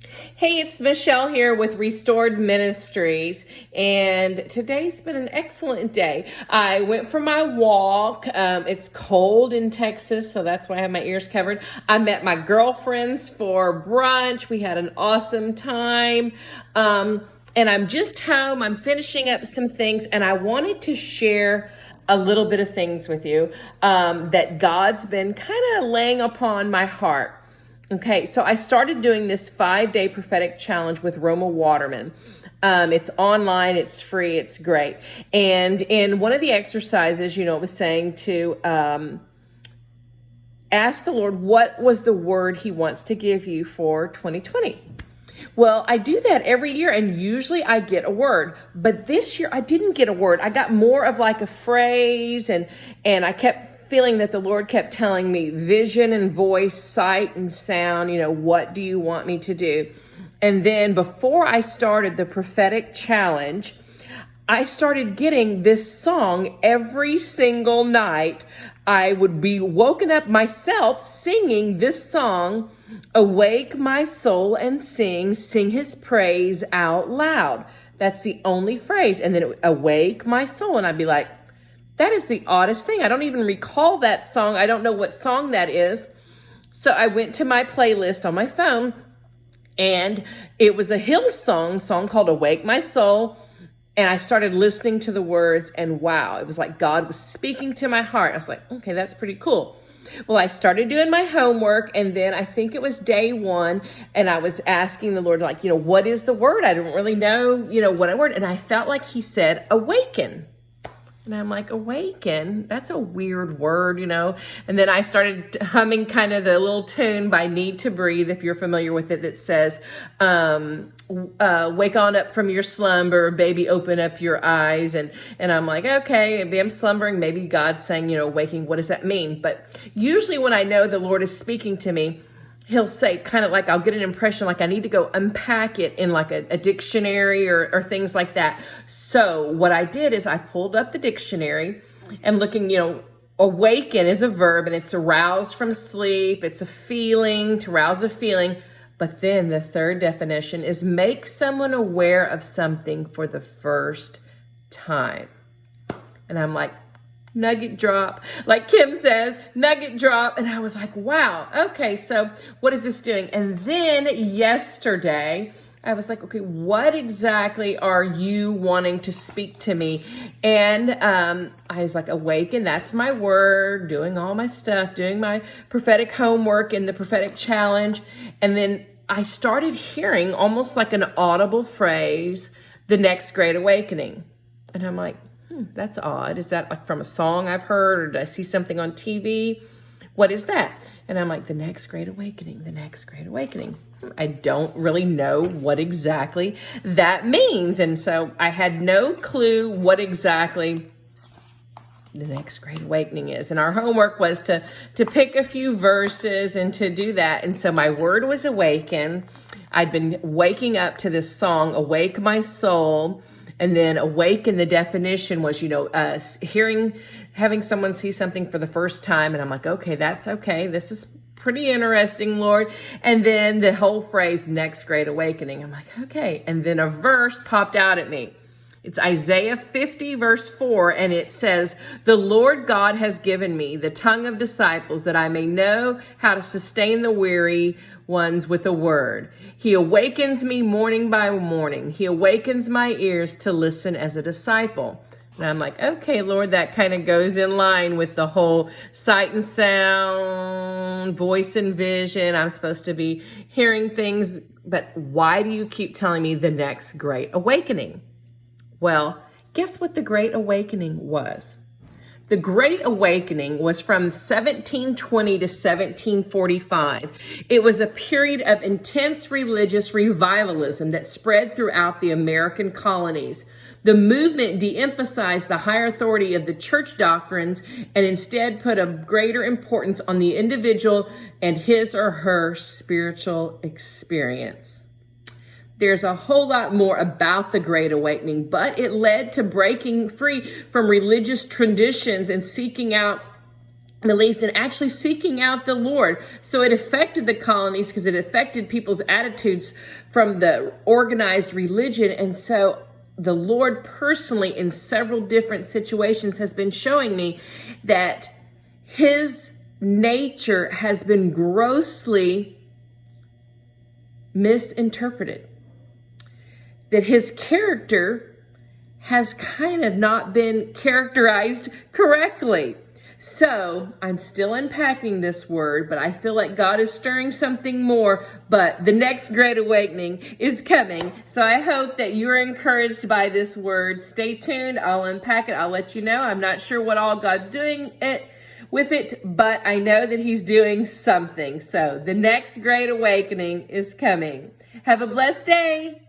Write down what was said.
Hey, it's Michelle here with Restored Ministries, and today's been an excellent day. I went for my walk. It's cold in Texas, so that's why I have my ears covered. I met my girlfriends for brunch. We had an awesome time. And I'm just home. I'm finishing up some things, and I wanted to share a little bit of things with you that God's been kind of laying upon my heart. Okay, so I started doing this 5-day prophetic challenge with Roma Waterman. It's online, it's free, it's great. And in one of the exercises, it was saying to ask the Lord what was the word he wants to give you for 2020. Well, I do that every year, and usually I get a word. But this year I didn't get a word. I got more of like a phrase, and I kept feeling that the Lord kept telling me vision and voice, sight and sound, what do you want me to do? And then before I started the prophetic challenge, I started getting this song every single night. I would be woken up myself singing this song, awake my soul and sing his praise out loud. That's the only phrase. And then it would awake my soul. And I'd be like, that is the oddest thing. I don't even recall that song. I don't know what song that is. So I went to my playlist on my phone, and it was a Hillsong song called Awake My Soul. And I started listening to the words, and wow, it was like God was speaking to my heart. I was like, okay, that's pretty cool. Well, I started doing my homework, and then I think it was day one, and I was asking the Lord, what is the word? I don't really know, what a word. And I felt like he said, awaken. And I'm like, awaken? That's a weird word, And then I started humming kind of the little tune by Need to Breathe, if you're familiar with it, that says, wake on up from your slumber, baby, open up your eyes. And I'm like, okay, maybe I'm slumbering. Maybe God's saying, waking. What does that mean? But usually when I know the Lord is speaking to me, he'll say kind of like, I'll get an impression like I need to go unpack it in like a dictionary or things like that. So what I did is I pulled up the dictionary and looking, awaken is a verb, and it's arouse from sleep. It's a feeling, to rouse a feeling. But then the third definition is make someone aware of something for the first time. And I'm like, nugget drop, like Kim says, nugget drop. And I was like, wow, okay, so what is this doing? And then yesterday, I was like, okay, what exactly are you wanting to speak to me? And I was like, awaken, that's my word, doing all my stuff, doing my prophetic homework in the prophetic challenge. And then I started hearing almost like an audible phrase, the next great awakening. And I'm like, that's odd. Is that like from a song I've heard, or did I see something on TV? What is that? And I'm like, the next great awakening, the next great awakening. I don't really know what exactly that means. And so I had no clue what exactly the next great awakening is. And our homework was to pick a few verses and to do that. And so my word was awaken. I'd been waking up to this song, Awake My Soul. And then awaken, the definition was, having someone see something for the first time. And I'm like, okay, that's okay. This is pretty interesting, Lord. And then the whole phrase, next great awakening. I'm like, okay. And then a verse popped out at me. It's Isaiah 50 verse 4, and it says, the Lord God has given me the tongue of disciples that I may know how to sustain the weary ones with a word. He awakens me morning by morning. He awakens my ears to listen as a disciple. And I'm like, okay, Lord, that kind of goes in line with the whole sight and sound, voice and vision. I'm supposed to be hearing things, but why do you keep telling me the next great awakening? Well, guess what the Great Awakening was? The Great Awakening was from 1720 to 1745. It was a period of intense religious revivalism that spread throughout the American colonies. The movement de-emphasized the higher authority of the church doctrines and instead put a greater importance on the individual and his or her spiritual experience. There's a whole lot more about the Great Awakening, but it led to breaking free from religious traditions and seeking out Middle East, and actually seeking out the Lord. So it affected the colonies because it affected people's attitudes from the organized religion. And so the Lord personally, in several different situations, has been showing me that his nature has been grossly misinterpreted, that his character has kind of not been characterized correctly. So I'm still unpacking this word, but I feel like God is stirring something more, but the next great awakening is coming. So I hope that you're encouraged by this word. Stay tuned. I'll unpack it. I'll let you know. I'm not sure what all God's doing with it, but I know that he's doing something. So the next great awakening is coming. Have a blessed day.